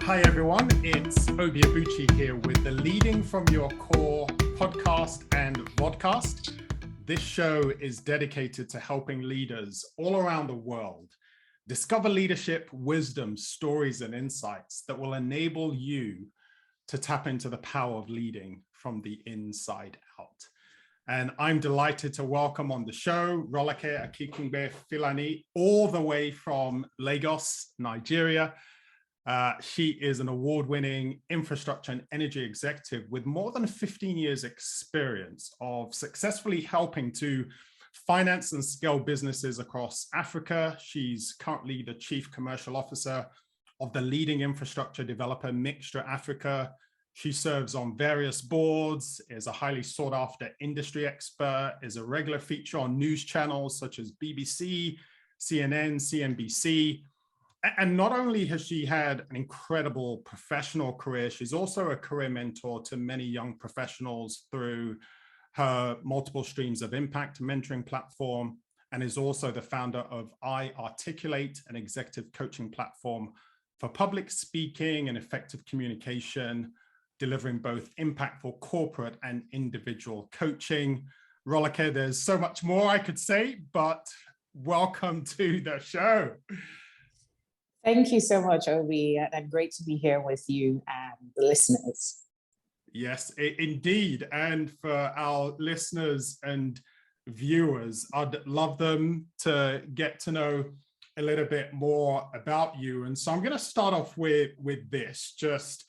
Hi everyone, it's Obi Abuchi here with the Leading From Your Core podcast and Vodcast. This show is dedicated to helping leaders all around the world discover leadership, wisdom, stories, and insights that will enable you to tap into the power of leading from the inside out. And I'm delighted to welcome on the show Rolake Akinkugbe-Filani, all the way from Lagos, Nigeria. She is an award-winning infrastructure and energy executive with more than 15 years experience of successfully helping to finance and scale businesses across Africa. She's currently the Chief Commercial Officer of the leading infrastructure developer Mixta Africa. She serves on various boards, is a highly sought after industry expert, is a regular feature on news channels such as BBC, CNN, CNBC. And not only has she had an incredible professional career, she's also a career mentor to many young professionals through her multiple streams of impact mentoring platform, and is also the founder of I Articulate, an executive coaching platform for public speaking and effective communication, delivering both impactful corporate and individual coaching. Rolake, there's so much more I could say, but welcome to the show. Thank you so much, Obi, and great to be here with you and the listeners. Yes, indeed. And for our listeners and viewers, I'd love them to get to know a little bit more about you. And so I'm going to start off with this. Just,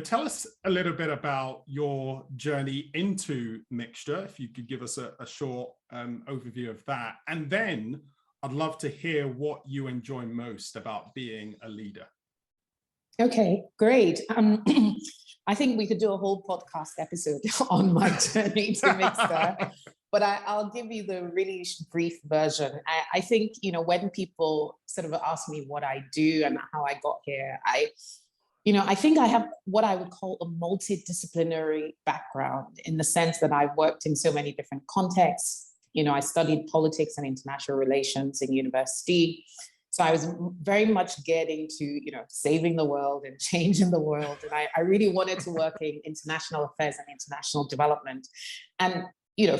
tell us a little bit about your journey into Mixta, if you could give us a short overview of that. And then I'd love to hear what you enjoy most about being a leader. Okay, great. I think we could do a whole podcast episode on my journey to Mixta, but I'll give you the really brief version. I think, when people sort of ask me what I do and how I got here, I think I have what I would call a multidisciplinary background, in the sense that I've worked in so many different contexts. I studied politics and international relations in university. So I was very much getting to, saving the world and changing the world. And I really wanted to work in international affairs and international development. And,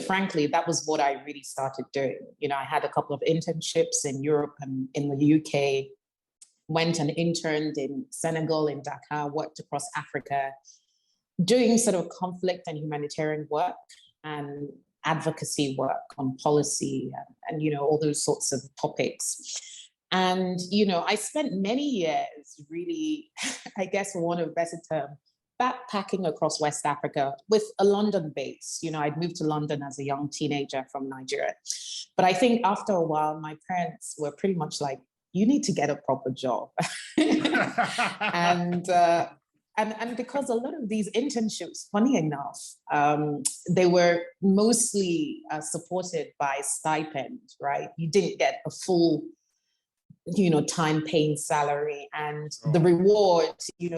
frankly, that was what I really started doing. I had a couple of internships in Europe and in the UK, went and interned in Senegal, in Dakar, worked across Africa, doing sort of conflict and humanitarian work and advocacy work on policy and all those sorts of topics. And, I spent many years really, I guess for want of a better term, backpacking across West Africa with a London base. I'd moved to London as a young teenager from Nigeria. But I think after a while, my parents were pretty much like, you need to get a proper job. And because a lot of these internships, funny enough, they were mostly supported by stipend, right? You didn't get a full, time paying salary. And the reward,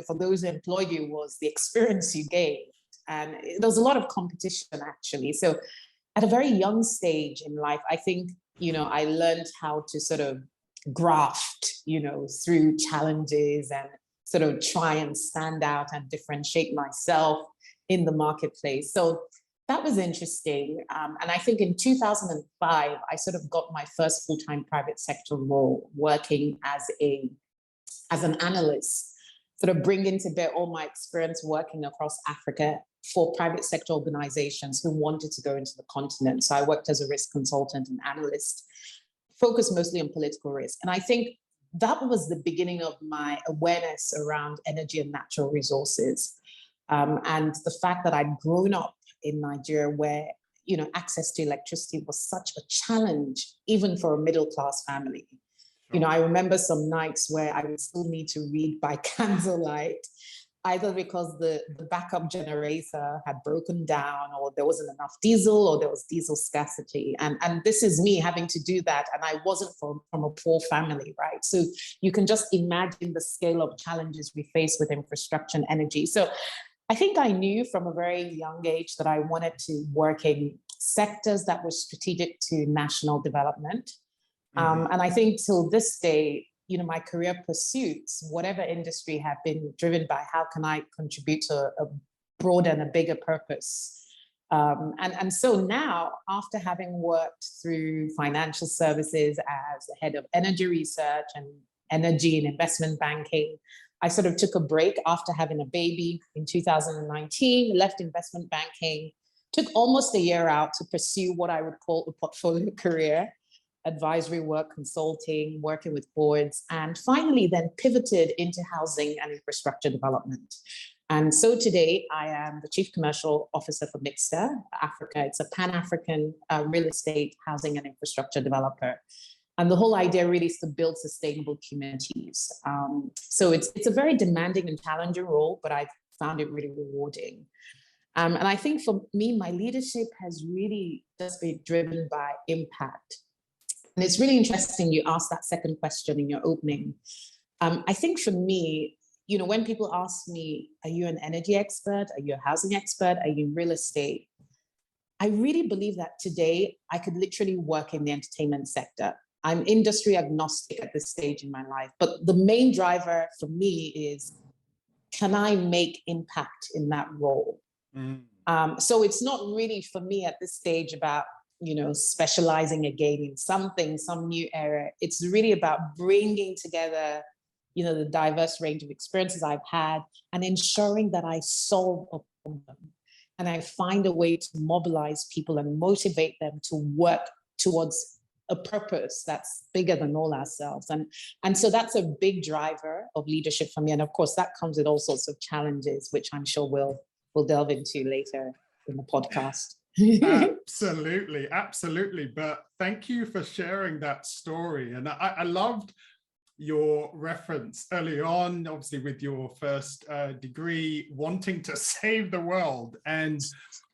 for those who employed you was the experience you gained. And there was a lot of competition, actually. So at a very young stage in life, I think, I learned how to sort of graft, through challenges and sort of try and stand out and differentiate myself in the marketplace. So that was interesting. And I think in 2005, I sort of got my first full-time private sector role, working as an analyst, sort of bringing to bear all my experience working across Africa for private sector organizations who wanted to go into the continent. So I worked as a risk consultant and analyst, focused mostly on political risk. And I think that was the beginning of my awareness around energy and natural resources. And the fact that I'd grown up in Nigeria where, access to electricity was such a challenge, even for a middle-class family. I remember some nights where I would still need to read by candlelight, either because the backup generator had broken down, or there wasn't enough diesel, or there was diesel scarcity. And this is me having to do that. And I wasn't from a poor family, right? So you can just imagine the scale of challenges we face with infrastructure and energy. So I think I knew from a very young age that I wanted to work in sectors that were strategic to national development. And I think till this day, my career pursuits, whatever industry, have been driven by how can I contribute to a broader and a bigger purpose. And so now, after having worked through financial services as the head of energy research and energy and investment banking, I sort of took a break after having a baby in 2019, left investment banking, took almost a year out to pursue what I would call a portfolio career, advisory work, consulting, working with boards, and finally then pivoted into housing and infrastructure development. And so today I am the Chief Commercial Officer for Mixta Africa. It's a Pan-African real estate, housing and infrastructure developer. And the whole idea really is to build sustainable communities. So it's a very demanding and challenging role, but I've found it really rewarding. And I think for me, my leadership has really just been driven by impact. And it's really interesting you asked that second question in your opening. I think for me, when people ask me, are you an energy expert? Are you a housing expert? Are you in real estate? I really believe that today I could literally work in the entertainment sector. I'm industry agnostic at this stage in my life, but the main driver for me is, can I make impact in that role? So it's not really for me at this stage about, specializing again in something, some new area. It's really about bringing together, the diverse range of experiences I've had and ensuring that I solve a problem and I find a way to mobilize people and motivate them to work towards a purpose that's bigger than all ourselves. And so that's a big driver of leadership for me. And of course, that comes with all sorts of challenges, which I'm sure we'll delve into later in the podcast. Absolutely. But thank you for sharing that story. And I loved your reference early on, obviously with your first degree, wanting to save the world. And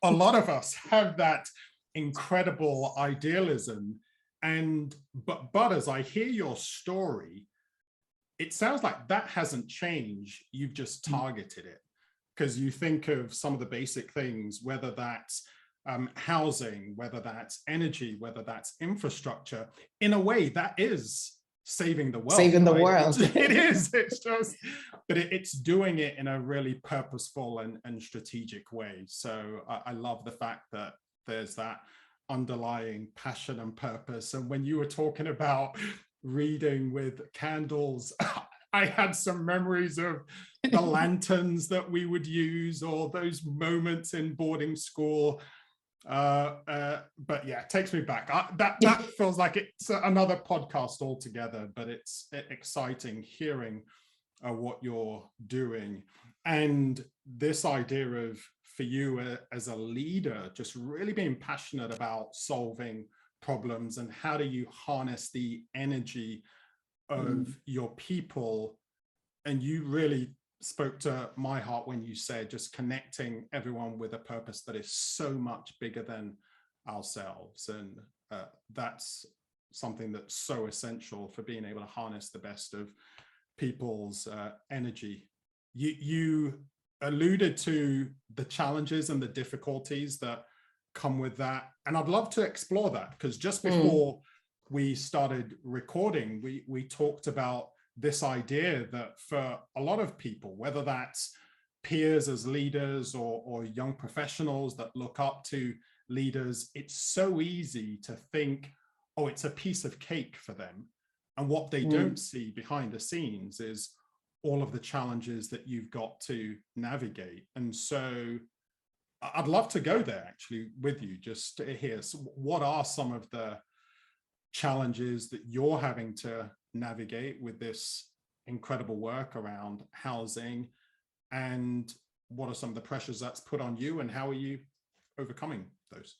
a lot of us have that incredible idealism. But as I hear your story, it sounds like that hasn't changed. You've just targeted it, because you think of some of the basic things, whether that's housing, whether that's energy, whether that's infrastructure. In a way, that is saving the world. Saving the world. It is. It's just, but it's doing it in a really purposeful and strategic way. So I love the fact that there's that underlying passion and purpose. And when you were talking about reading with candles, I had some memories of the lanterns that we would use, or those moments in boarding school. But yeah, it takes me back. That feels like it's another podcast altogether, but it's exciting hearing what you're doing. And this idea of, for you as a leader, just really being passionate about solving problems, and how do you harness the energy of your people. And you really spoke to my heart when you said just connecting everyone with a purpose that is so much bigger than ourselves. And that's something that's so essential for being able to harness the best of people's energy. You alluded to the challenges and the difficulties that come with that. And I'd love to explore that, because just before we started recording, we talked about this idea that for a lot of people, whether that's peers as leaders or young professionals that look up to leaders, it's so easy to think, oh, it's a piece of cake for them. And what they don't see behind the scenes is all of the challenges that you've got to navigate. And so I'd love to go there actually with you, just to hear, so what are some of the challenges that you're having to navigate with this incredible work around housing, and what are some of the pressures that's put on you, and how are you overcoming those?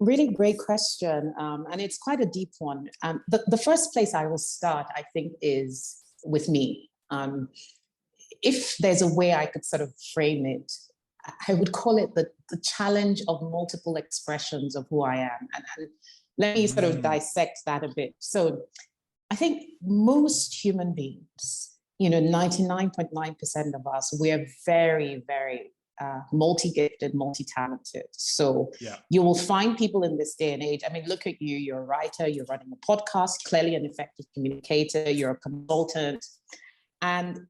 Really great question. And it's quite a deep one. The first place I will start, I think, is with me. If there's a way I could sort of frame it, I would call it the challenge of multiple expressions of who I am. And let me sort of dissect that a bit. So I think most human beings, 99.9% of us, we are very, very multi-gifted, multi-talented. So you will find people in this day and age. I mean, look at you, you're a writer, you're running a podcast, clearly an effective communicator, you're a consultant. And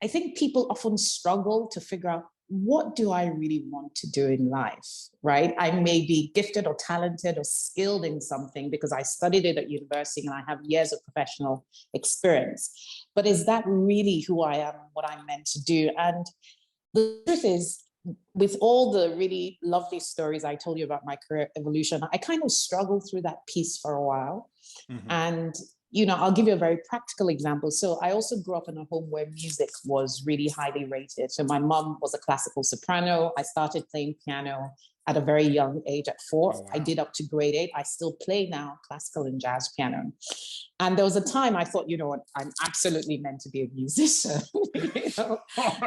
I think people often struggle to figure out, what do I really want to do in life, right? I may be gifted or talented or skilled in something because I studied it at university and I have years of professional experience. But is that really who I am, what I'm meant to do? And the truth is, with all the really lovely stories I told you about my career evolution, I kind of struggled through that piece for a while. And I'll give you a very practical example. So I also grew up in a home where music was really highly rated. So my mom was a classical soprano. I started playing piano at a very young age, at 4. Oh, wow. I did up to grade 8. I still play now classical and jazz piano. And there was a time I thought, you know what, I'm absolutely meant to be a musician,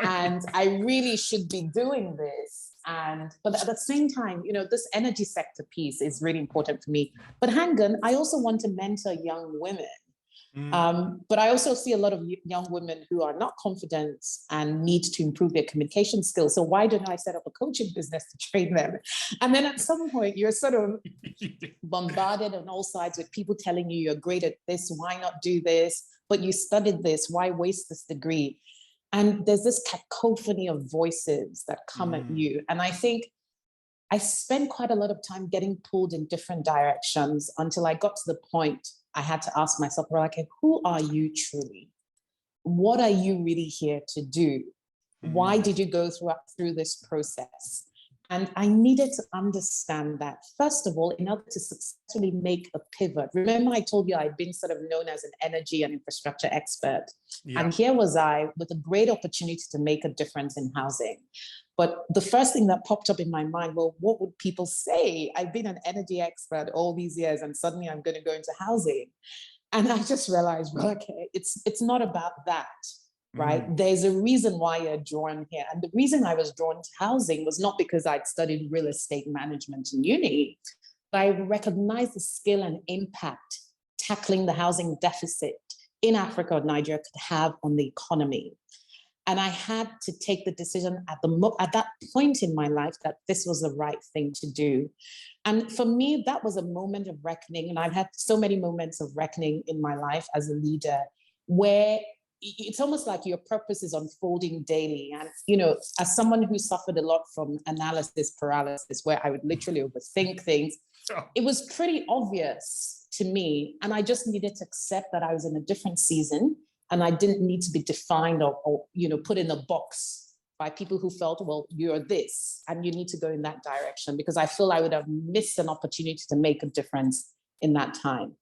and I really should be doing this. But at the same time, this energy sector piece is really important for me. But hang on, I also want to mentor young women. But I also see a lot of young women who are not confident and need to improve their communication skills. So why don't I set up a coaching business to train them? And then at some point, you're sort of bombarded on all sides with people telling you you're great at this, why not do this? But you studied this, why waste this degree? And there's this cacophony of voices that come at you. And I think I spent quite a lot of time getting pulled in different directions until I got to the point I had to ask myself, okay, who are you truly? What are you really here to do? Why did you go through this process? And I needed to understand that, first of all, in order to successfully make a pivot. Remember, I told you I'd been sort of known as an energy and infrastructure expert. Yeah. And here was I with a great opportunity to make a difference in housing. But the first thing that popped up in my mind, well, what would people say? I've been an energy expert all these years and suddenly I'm going to go into housing. And I just realized, well, okay, it's not about that. Right? There's a reason why you're drawn here. And the reason I was drawn to housing was not because I'd studied real estate management in uni, but I recognized the skill and impact tackling the housing deficit in Africa or Nigeria could have on the economy. And I had to take the decision at that point in my life that this was the right thing to do. And for me, that was a moment of reckoning. And I've had so many moments of reckoning in my life as a leader where it's almost like your purpose is unfolding daily. And, as someone who suffered a lot from analysis paralysis, where I would literally overthink things, it was pretty obvious to me. And I just needed to accept that I was in a different season and I didn't need to be defined or put in a box by people who felt, well, you're this and you need to go in that direction, because I feel I would have missed an opportunity to make a difference in that time.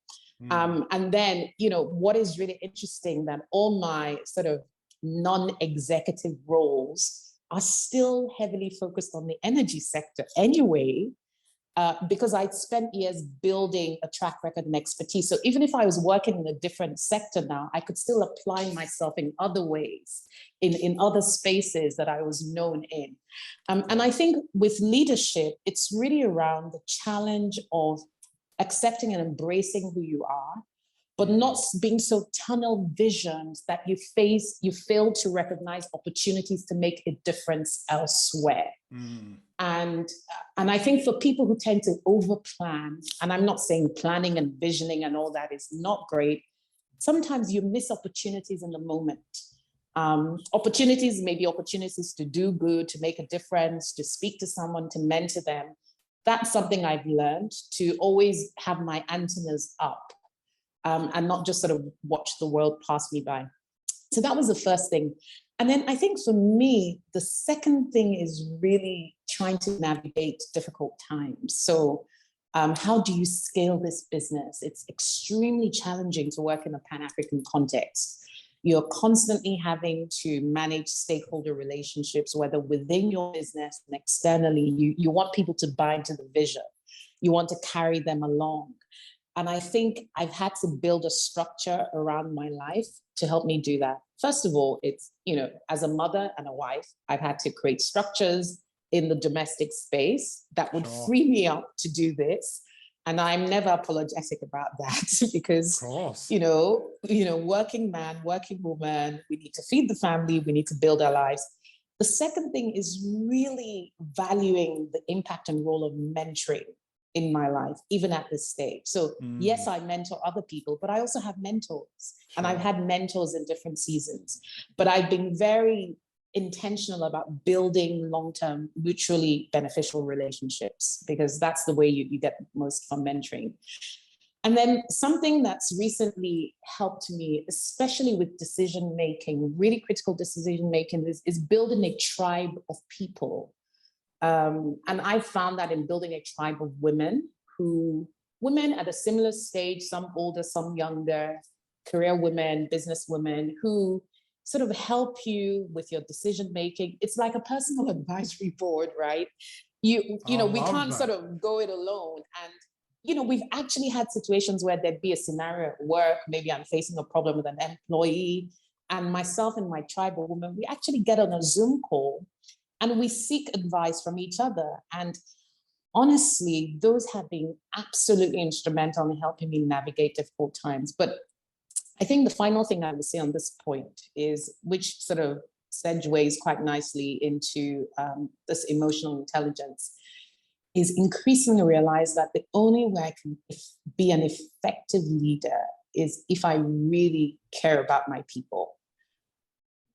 And then, what is really interesting that all my sort of non-executive roles are still heavily focused on the energy sector anyway, because I'd spent years building a track record and expertise. So even if I was working in a different sector now, I could still apply myself in other ways, in other spaces that I was known in. And I think with leadership, it's really around the challenge of accepting and embracing who you are, but not being so tunnel visioned that you fail to recognize opportunities to make a difference elsewhere. And I think for people who tend to overplan, and I'm not saying planning and visioning and all that is not great, sometimes you miss opportunities in the moment. Opportunities may be opportunities to do good, to make a difference, to speak to someone, to mentor them. That's something I've learned, to always have my antennas up and not just sort of watch the world pass me by. So that was the first thing. And then I think for me, the second thing is really trying to navigate difficult times. So how do you scale this business? It's extremely challenging to work in a Pan-African context. You're constantly having to manage stakeholder relationships, whether within your business and externally. You want people to buy into the vision. You want to carry them along. And I think I've had to build a structure around my life to help me do that. First of all, it's, as a mother and a wife, I've had to create structures in the domestic space that would free me up to do this. And I'm never apologetic about that because, working man, working woman, we need to feed the family, we need to build our lives. The second thing is really valuing the impact and role of mentoring in my life, even at this stage. So yes, I mentor other people, but I also have mentors. Sure. And I've had mentors in different seasons, but I've been very intentional about building long-term, mutually beneficial relationships, because that's the way you get most from mentoring. And then something that's recently helped me, especially with decision-making, really critical decision-making, is building a tribe of people. And I found that in building a tribe of women at a similar stage, some older, some younger, career women, business women, who sort of help you with your decision-making. It's like a personal advisory board, right? You know, we can't sort of go it alone. And, you know, we've actually had situations where there'd be a scenario at work, maybe I'm facing a problem with an employee, and myself and my tribe of women, we actually get on a Zoom call and we seek advice from each other. And honestly, those have been absolutely instrumental in helping me navigate difficult times. But I think the final thing I would say on this point is, which sort of segues quite nicely into this emotional intelligence, is increasingly realize that the only way I can be an effective leader is if I really care about my people,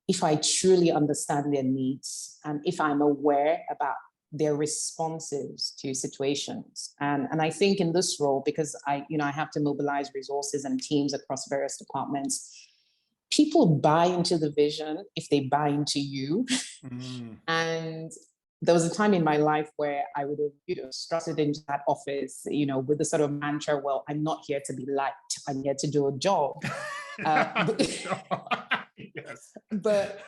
if I truly understand their needs, and if I'm aware about their responses to situations. And I think in this role, because I have to mobilize resources and teams across various departments, people buy into the vision if they buy into you. And there was a time in my life where I would have, strutted into that office, with the sort of mantra, well, I'm not here to be liked, I'm here to do a job. Yes. But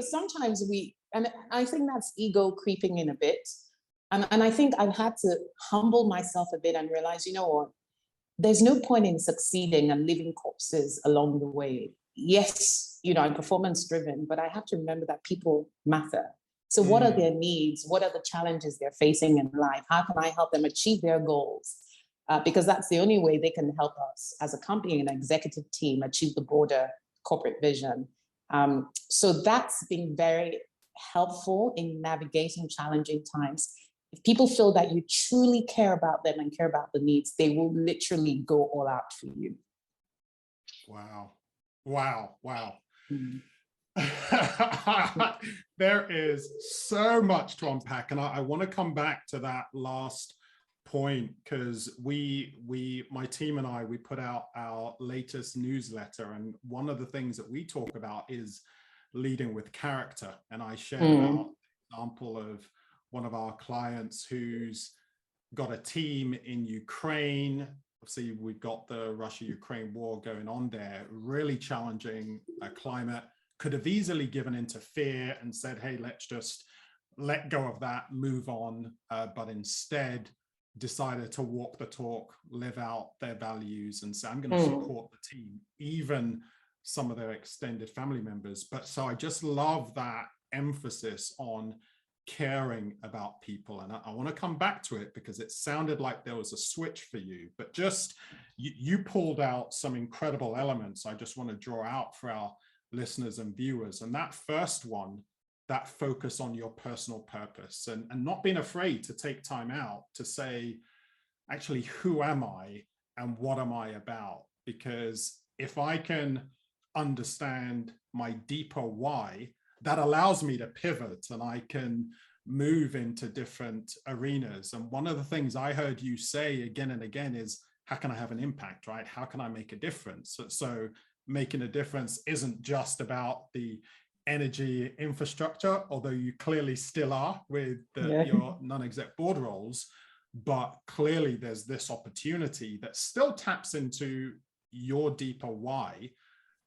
sometimes and I think that's ego creeping in a bit. And I think I've had to humble myself a bit and realize, you know what, there's no point in succeeding and leaving corpses along the way. Yes, I'm performance driven, but I have to remember that people matter. So what are their needs? What are the challenges they're facing in life? How can I help them achieve their goals? Because that's the only way they can help us as a company and executive team achieve the broader corporate vision. So that's been very helpful in navigating challenging times. If people feel that you truly care about them and care about the needs, they will literally go all out for you. Wow. There is so much to unpack, and I want to come back to that last point, because my team and I, we put out our latest newsletter, and one of the things that we talk about is leading with character. And I shared about the example of one of our clients who's got a team in Ukraine. Obviously, we've got the Russia-Ukraine war going on there, really challenging climate. Could have easily given into fear and said, hey, let's just let go of that, move on, but instead decided to walk the talk, live out their values, and say, I'm going to support the team, even some of their extended family members. But so I just love that emphasis on caring about people. And I want to come back to it because it sounded like there was a switch for you, but just you pulled out some incredible elements I just want to draw out for our listeners and viewers. And that first one, that focus on your personal purpose, and not being afraid to take time out to say, actually, who am I and what am I about? Because if I can understand my deeper why, that allows me to pivot and I can move into different arenas. And one of the things I heard you say again and again is, how can I have an impact, right? How can I make a difference? So making a difference isn't just about the energy infrastructure, although you clearly still are with your non-exec board roles, but clearly there's this opportunity that still taps into your deeper why,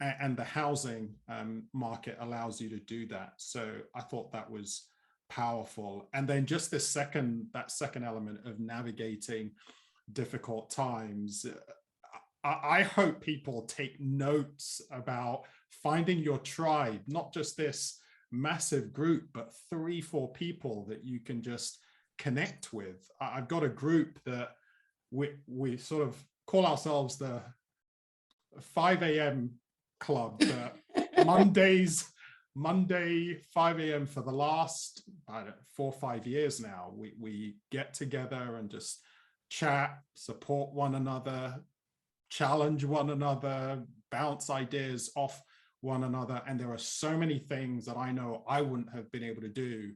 and the housing market allows you to do that. So I thought that was powerful. And then just that second element of navigating difficult times, I hope people take notes about finding your tribe, not just this massive group, but 3-4 people that you can just connect with. I've got a group that we sort of call ourselves the 5 a.m. club. Mondays Monday, 5 a.m. for the last 4 or 5 years now. We get together and just chat, support one another, challenge one another, bounce ideas off one another. And there are so many things that I know I wouldn't have been able to do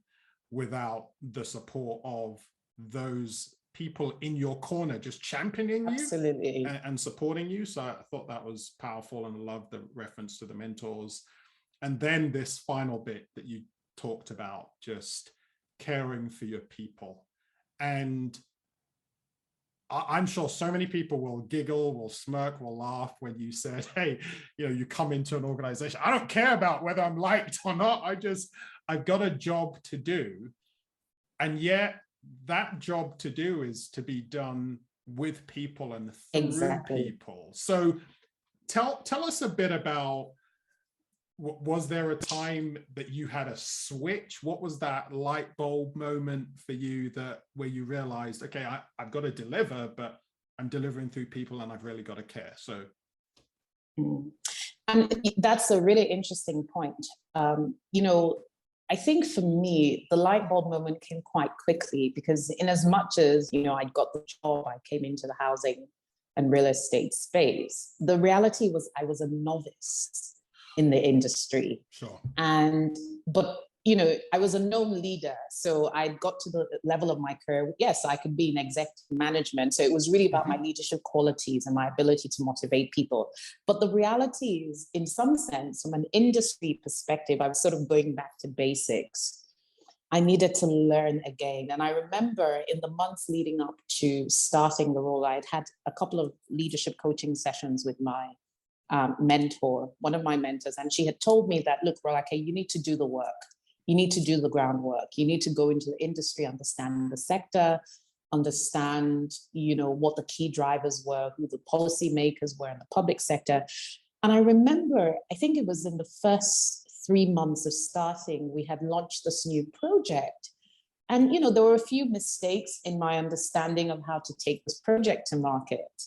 without the support of those people in your corner, just championing Absolutely. you and supporting you. So I thought that was powerful, and I love the reference to the mentors. And then this final bit that you talked about, just caring for your people. And I'm sure so many people will giggle, will smirk, will laugh when you said, hey, you come into an organization, I don't care about whether I'm liked or not. I've got a job to do. And yet that job to do is to be done with people and through people. So tell us a bit about, was there a time that you had a switch? What was that light bulb moment for you where you realized, okay, I've got to deliver, but I'm delivering through people and I've really got to care? So. And that's a really interesting point. I think for me, the light bulb moment came quite quickly, because in as much as, I'd got the job, I came into the housing and real estate space, the reality was I was a novice in the industry. Sure. But I was a known leader. So I got to the level of my career. Yes, I could be in executive management. So it was really about my leadership qualities and my ability to motivate people. But the reality is, in some sense, from an industry perspective, I was sort of going back to basics. I needed to learn again. And I remember in the months leading up to starting the role, I had had a couple of leadership coaching sessions with my mentor, one of my mentors. And she had told me that, look, Rolake, you need to do the work. You need to do the groundwork. You need to go into the industry, understand the sector, understand, what the key drivers were, who the policymakers were in the public sector. And I remember, I think it was in the first 3 months of starting, we had launched this new project. And, there were a few mistakes in my understanding of how to take this project to market.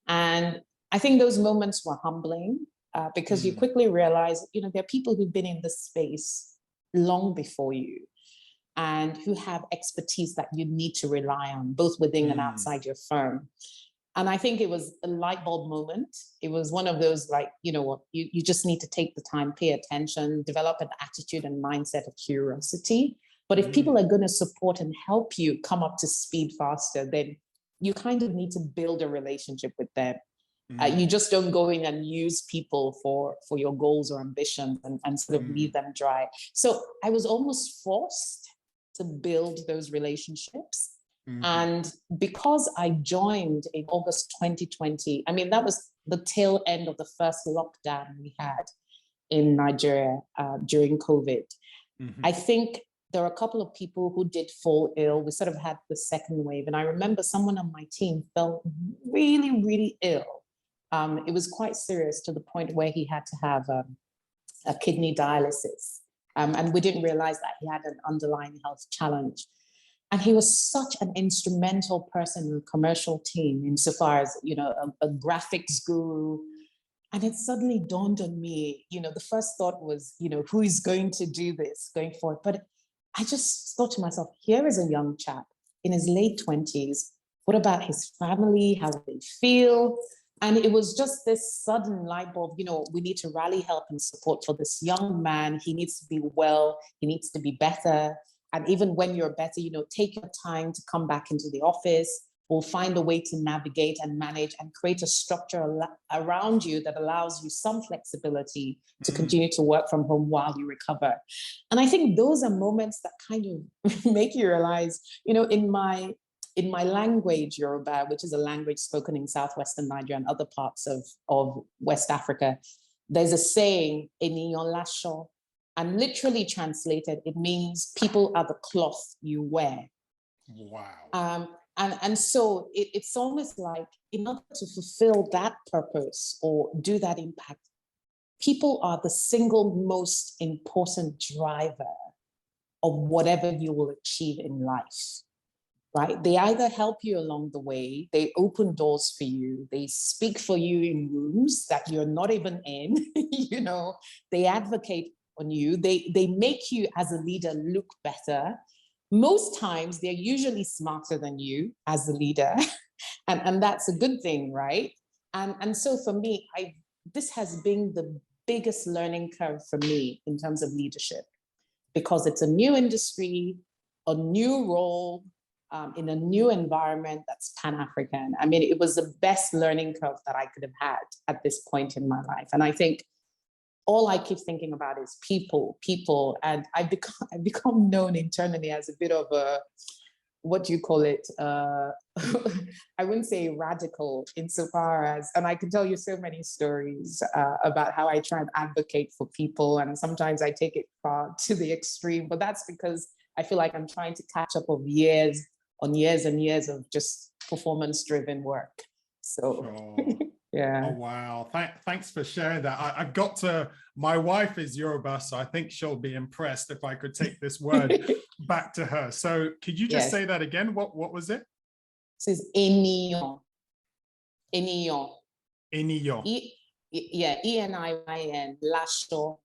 And I think those moments were humbling because you quickly realize, there are people who've been in this space long before you and who have expertise that you need to rely on, both within and outside your firm. And I think it was a light bulb moment. It was one of those, like, you just need to take the time, pay attention, develop an attitude and mindset of curiosity. But if people are going to support and help you come up to speed faster, then you kind of need to build a relationship with them. You just don't go in and use people for your goals or ambitions and sort of leave them dry. So I was almost forced to build those relationships. And because I joined in August 2020, I mean, that was the tail end of the first lockdown we had in Nigeria during COVID. I think there are a couple of people who did fall ill. We sort of had the second wave. And I remember someone on my team fell really, really ill. It was quite serious, to the point where he had to have a kidney dialysis. And we didn't realize that he had an underlying health challenge. And he was such an instrumental person in the commercial team, insofar as, a graphics guru. And it suddenly dawned on me, the first thought was, who is going to do this going forward? But I just thought to myself, here is a young chap in his late 20s. What about his family? How do they feel? And it was just this sudden light bulb, we need to rally help and support for this young man. He needs to be well, he needs to be better. And even when you're better, take your time to come back into the office. We'll find a way to navigate and manage and create a structure around you that allows you some flexibility to continue to work from home while you recover. And I think those are moments that kind of make you realize, in my language, Yoruba, which is a language spoken in southwestern Nigeria and other parts of West Africa, there's a saying, "Eniyan lasho," and literally translated, it means people are the cloth you wear. Wow. And so it's almost like, in order to fulfill that purpose or do that impact, people are the single most important driver of whatever you will achieve in life. Right? They either help you along the way, they open doors for you, they speak for you in rooms that you're not even in, they advocate on you. They make you as a leader look better. Most times they're usually smarter than you as a leader. and that's a good thing, right? And so for me, this has been the biggest learning curve for me in terms of leadership, because it's a new industry, a new role, in a new environment that's Pan-African. I mean, it was the best learning curve that I could have had at this point in my life. And I think all I keep thinking about is people, and I've become known internally as a bit of a, what do you call it? I wouldn't say radical insofar as, and I can tell you so many stories about how I try and advocate for people, and sometimes I take it far to the extreme, but that's because I feel like I'm trying to catch up of years on years and years of just performance-driven work. So, Sure. yeah. Oh, wow. Thanks for sharing that. I've got to, my wife is Yoruba, so I think she'll be impressed if I could take this word back to her. So could you just say that again? What was it? This is eniyan. Eniyan. Eniyan. ENIYN, lasho,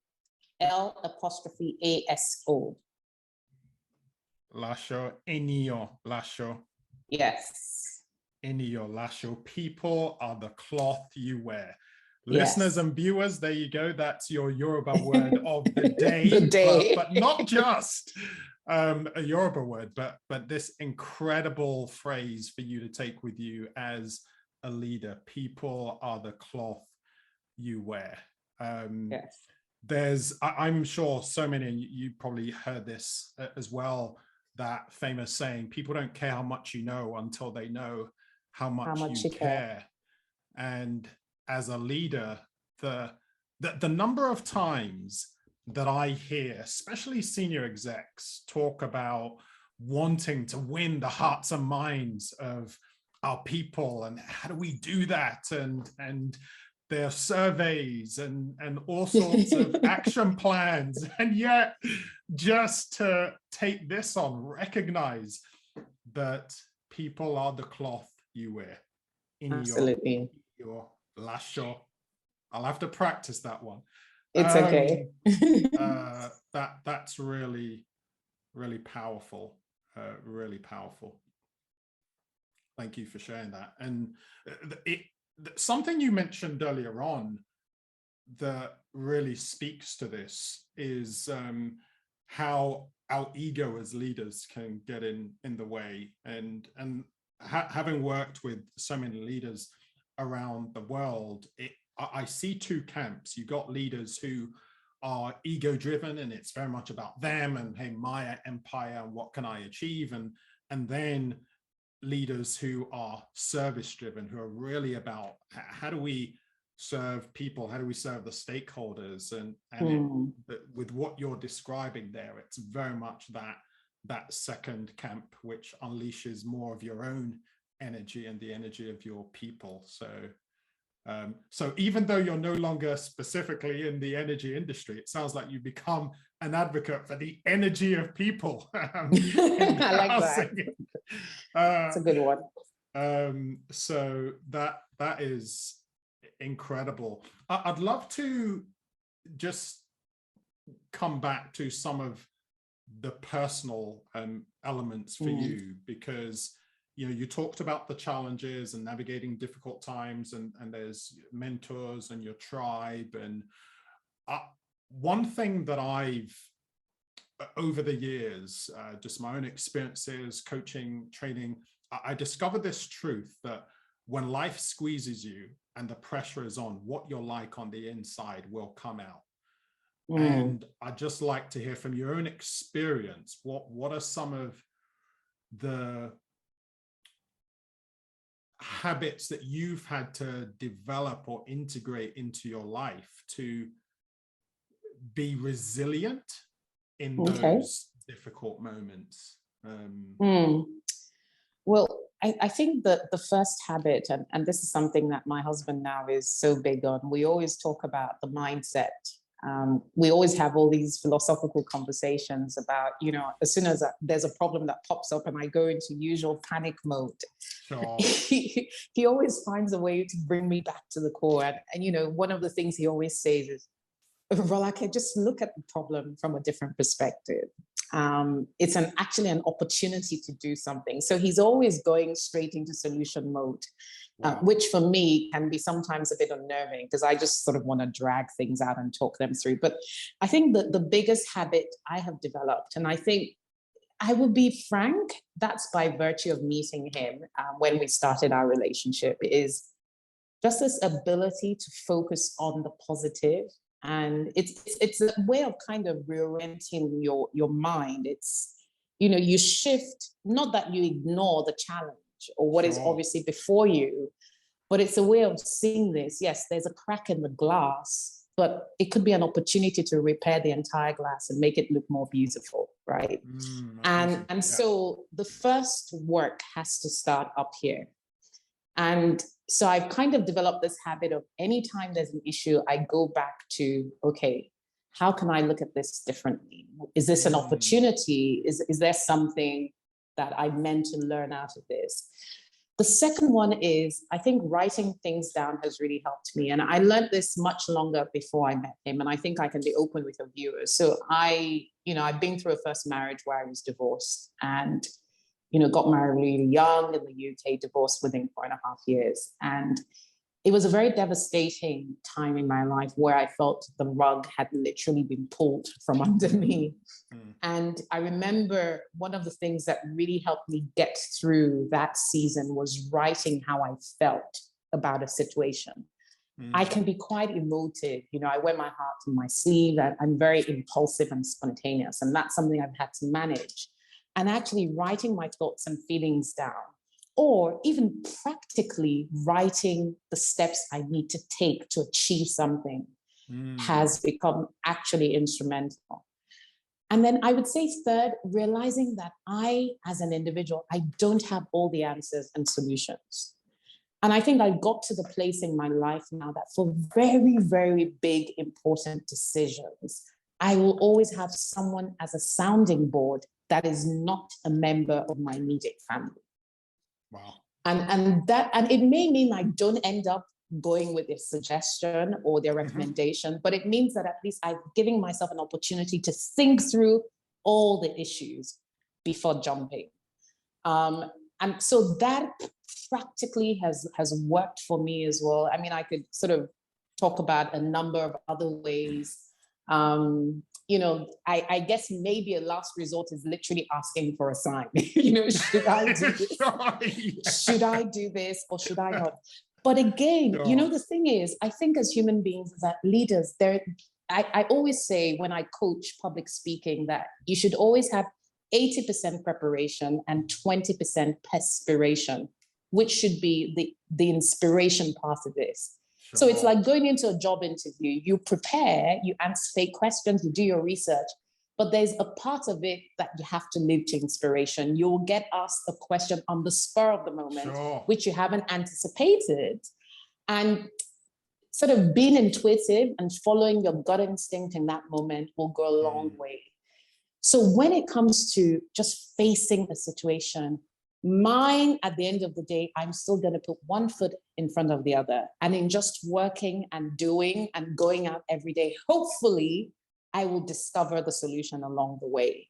L''ASO. Lasho, eniyan, lasho. Yes. Eniyan, lasho. People are the cloth you wear. Yes. Listeners and viewers, there you go. That's your Yoruba word of the day. The day. But not just a Yoruba word, but this incredible phrase for you to take with you as a leader. People are the cloth you wear. Yes. I'm sure so many, and you probably heard this as well, that famous saying, people don't care how much you know until they know how much you care. And as a leader, the number of times that I hear, especially senior execs, talk about wanting to win the hearts and minds of our people, and how do we do that? And their surveys and all sorts of action plans. And yet, just to take this on, recognize that people are the cloth you wear. Absolutely. Your lasho. I'll have to practice that one. It's okay. That's really, really powerful. Really powerful. Thank you for sharing that. And something you mentioned earlier on that really speaks to this is how our ego as leaders can get in the way. And having worked with so many leaders around the world, I see two camps. You've got leaders who are ego driven, and it's very much about them and, hey, my empire, what can I achieve? And then leaders who are service driven, who are really about how do we serve people, how do we serve the stakeholders, and with what you're describing there, it's very much that second camp, which unleashes more of your own energy and the energy of your people. So even though you're no longer specifically in the energy industry, it sounds like you become an advocate for the energy of people. I like that. That's a good one. So that is incredible. I'd love to just come back to some of the personal elements for you, because you talked about the challenges and navigating difficult times, and there's mentors and your tribe. And one thing that I've, over the years, just my own experiences, coaching, training, I discovered this truth that when life squeezes you and the pressure is on, what you're like on the inside will come out. And I'd just like to hear from your own experience, what are some of the habits that you've had to develop or integrate into your life to be resilient in those difficult moments? Well, I think that the first habit, and this is something that my husband now is so big on, we always talk about the mindset. We always have all these philosophical conversations about, as soon as there's a problem that pops up and I go into usual panic mode, sure. he always finds a way to bring me back to the core. And one of the things he always says is, Rolake, just look at the problem from a different perspective. It's actually an opportunity to do something. So he's always going straight into solution mode, wow. Which for me can be sometimes a bit unnerving because I just sort of want to drag things out and talk them through. But I think that the biggest habit I have developed, and I think I will be frank, that's by virtue of meeting him when we started our relationship, is just this ability to focus on the positive. And it's a way of kind of reorienting your mind. It's, you shift, not that you ignore the challenge or what is obviously before you, but it's a way of seeing this. Yes, there's a crack in the glass, but it could be an opportunity to repair the entire glass and make it look more beautiful, right? And so the first work has to start up here. And so I've kind of developed this habit of anytime there's an issue, I go back to, okay, how can I look at this differently? Is this an opportunity? Is there something that I meant to learn out of this? The second one is, I think writing things down has really helped me. And I learned this much longer before I met him. And I think I can be open with your viewers. So I've been through a first marriage where I was divorced and got married really young in the UK, divorced within 4.5 years. And it was a very devastating time in my life where I felt the rug had literally been pulled from under me. And I remember one of the things that really helped me get through that season was writing how I felt about a situation. I can be quite emotive. I wear my heart on my sleeve. I'm very impulsive and spontaneous. And that's something I've had to manage. And actually writing my thoughts and feelings down, or even practically writing the steps I need to take to achieve something has become actually instrumental. And then I would say third, realizing that I, as an individual, I don't have all the answers and solutions. And I think I got to the place in my life now that for very, very big, important decisions, I will always have someone as a sounding board that is not a member of my immediate family. Wow. And it may mean I don't end up going with their suggestion or their recommendation, but it means that at least I'm giving myself an opportunity to think through all the issues before jumping. And so that practically has worked for me as well. I mean, I could sort of talk about a number of other ways. I guess maybe a last resort is literally asking for a sign. Should I do this? Should I do this or should I not? But again, the thing is, I think as human beings, as leaders, I always say when I coach public speaking that you should always have 80% preparation and 20% perspiration, which should be the inspiration part of this. So it's like going into a job interview, you prepare, you answer fake questions, you do your research, but there's a part of it that you have to live to inspiration. You'll get asked a question on the spur of the moment, which you haven't anticipated. And sort of being intuitive and following your gut instinct in that moment will go a long way. So when it comes to just facing a situation, mine, at the end of the day, I'm still going to put one foot in front of the other. And in just working and doing and going out every day, hopefully, I will discover the solution along the way.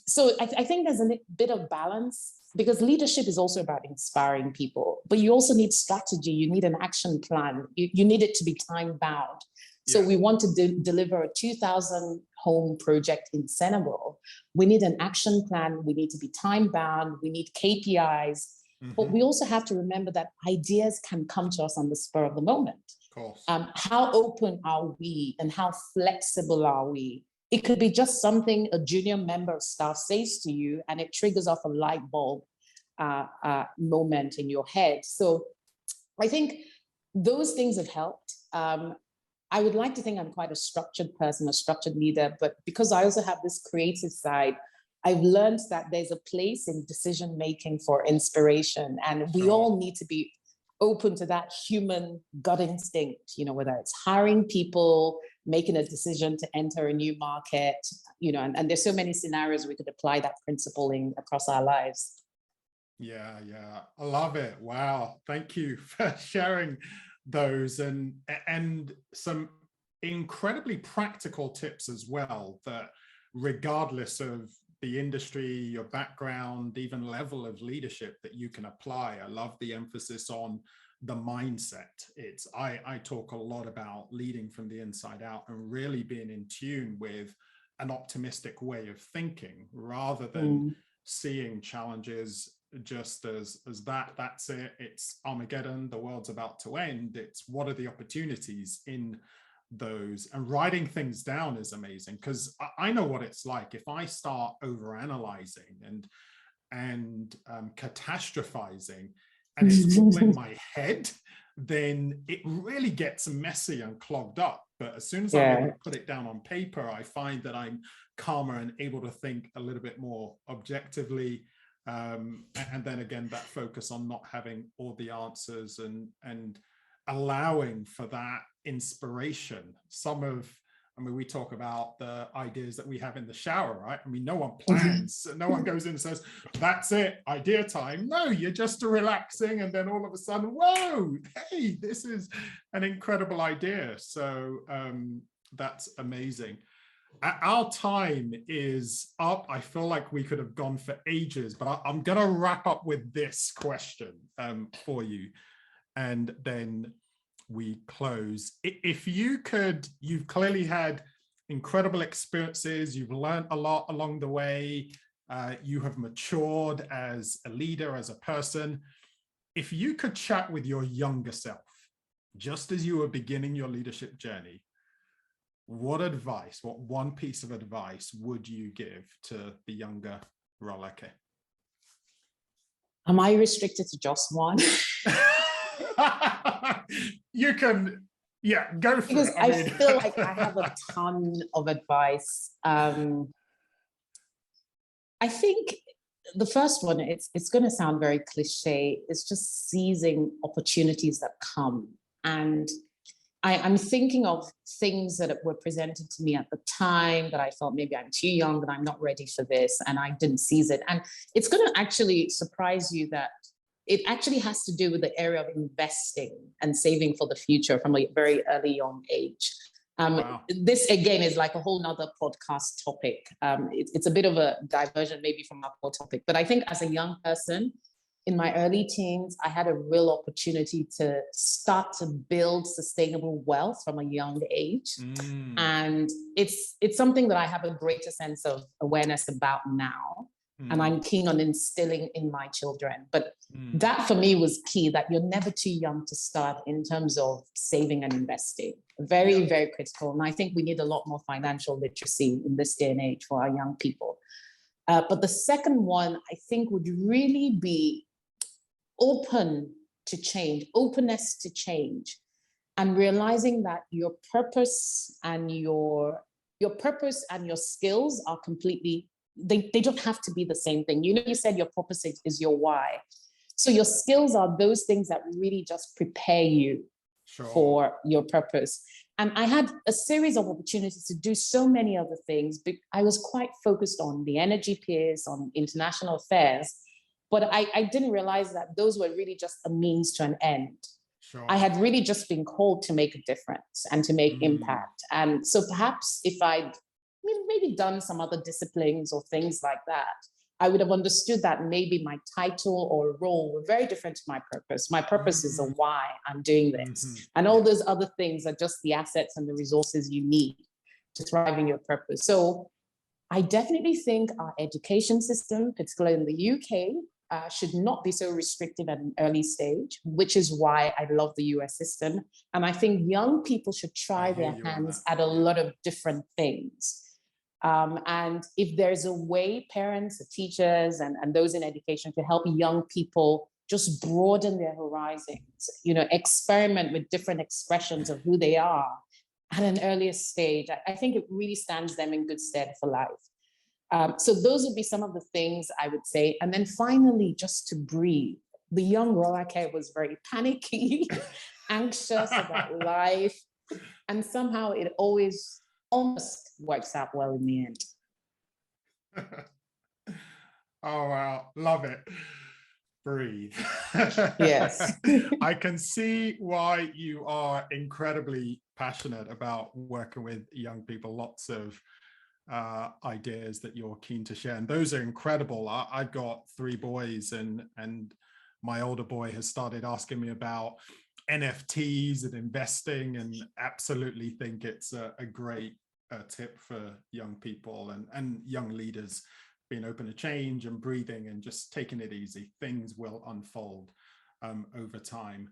So I think there's a bit of balance because leadership is also about inspiring people, but you also need strategy. You need an action plan. You need it to be time bound. So we want to deliver a 2,000 home project in Senegal. We need an action plan. We need to be time bound. We need KPIs. But we also have to remember that ideas can come to us on the spur of the moment. Of course. How open are we and how flexible are we? It could be just something a junior member of staff says to you and it triggers off a light bulb moment in your head. So I think those things have helped. I would like to think I'm quite a structured person, a structured leader, but because I also have this creative side, I've learned that there's a place in decision-making for inspiration, and we all need to be open to that human gut instinct, whether it's hiring people, making a decision to enter a new market, and there's so many scenarios we could apply that principle in across our lives. Yeah, I love it. Wow. Thank you for sharing those and some incredibly practical tips as well, that regardless of the industry, your background, even level of leadership that you can apply. I love the emphasis on the mindset. I talk a lot about leading from the inside out and really being in tune with an optimistic way of thinking, rather than seeing challenges just as that's it, it's Armageddon, the world's about to end. It's what are the opportunities in those, and writing things down is amazing, because I know what it's like. If I start overanalyzing and catastrophizing, and it's all in my head, then it really gets messy and clogged up. But as soon as I'm able to put it down on paper, I find that I'm calmer and able to think a little bit more objectively. And then again, that focus on not having all the answers and allowing for that inspiration. We talk about the ideas that we have in the shower, right? I mean, no one plans, no one goes in and says, that's it, idea time. No, you're just relaxing, and then all of a sudden, whoa, hey, this is an incredible idea. So that's amazing. Our time is up. I feel like we could have gone for ages, but I'm going to wrap up with this question for you, and then we close. If you could, you've clearly had incredible experiences, you've learned a lot along the way, you have matured as a leader, as a person. If you could chat with your younger self, just as you were beginning your leadership journey, what one piece of advice would you give to the younger Rolake? Am I restricted to just one? You can, go for because it. I feel like I have a ton of advice. I think the first one, it's going to sound very cliche. It's just seizing opportunities that come. And I'm thinking of things that were presented to me at the time that I felt maybe I'm too young, that I'm not ready for this, and I didn't seize it. And it's going to actually surprise you that it actually has to do with the area of investing and saving for the future from a very early young age. Wow. This, again, is like a whole nother podcast topic. It's a bit of a diversion maybe from our core topic, but I think as a young person, in my early teens, I had a real opportunity to start to build sustainable wealth from a young age. And it's something that I have a greater sense of awareness about now. And I'm keen on instilling in my children. But that for me was key, that you're never too young to start in terms of saving and investing. Very, very critical. And I think we need a lot more financial literacy in this day and age for our young people. But the second one, I think, would really be open to change, openness to change, and realizing that your purpose and your skills are completely, they don't have to be the same thing. You know, you said your purpose is your why. So your skills are those things that really just prepare you for your purpose. And I had a series of opportunities to do so many other things, but I was quite focused on the energy piece, on international affairs. But I didn't realize that those were really just a means to an end. I had really just been called to make a difference and to make impact. And so perhaps if I'd maybe done some other disciplines or things like that, I would have understood that maybe my title or role were very different to my purpose. My purpose is a why I'm doing this. And all those other things are just the assets and the resources you need to thrive in your purpose. So I definitely think our education system, particularly in the UK, should not be so restrictive at an early stage, which is why I love the US system. And I think young people should try their hands at a lot of different things. And if there's a way, parents, teachers, and those in education to help young people just broaden their horizons, experiment with different expressions of who they are at an earlier stage, I think it really stands them in good stead for life. So those would be some of the things I would say. And then finally, just to breathe. The young Rolake was very panicky, anxious about life. And somehow it almost works out well in the end. Oh, wow. Love it. breathe. Yes. I can see why you are incredibly passionate about working with young people. Lots of ideas that you're keen to share, and those are incredible. I've got 3 boys, and my older boy has started asking me about NFTs and investing, and absolutely think it's a great tip for young people and young leaders, being open to change and breathing and just taking it easy. Things will unfold over time.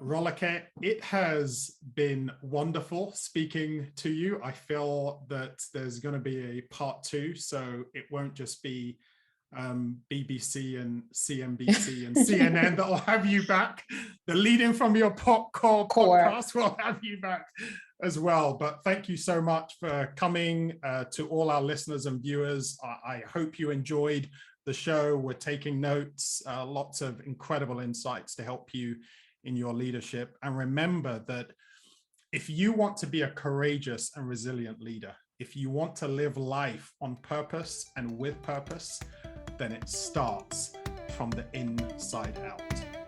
Rolake, it has been wonderful speaking to you. I feel that there's going to be a part 2, so it won't just be BBC and CNBC and CNN that will have you back. The Leading from Your Core podcast will have you back as well. But thank you so much for coming. To all our listeners and viewers, I hope you enjoyed the show. We're taking notes, lots of incredible insights to help you in your leadership. And remember that if you want to be a courageous and resilient leader, if you want to live life on purpose and with purpose, then it starts from the inside out.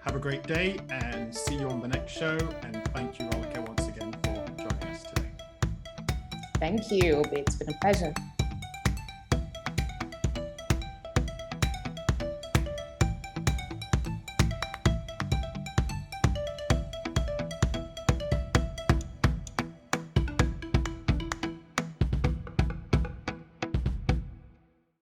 Have a great day and see you on the next show. And thank you, Rolake, once again for joining us today. Thank you, Obi. It's been a pleasure.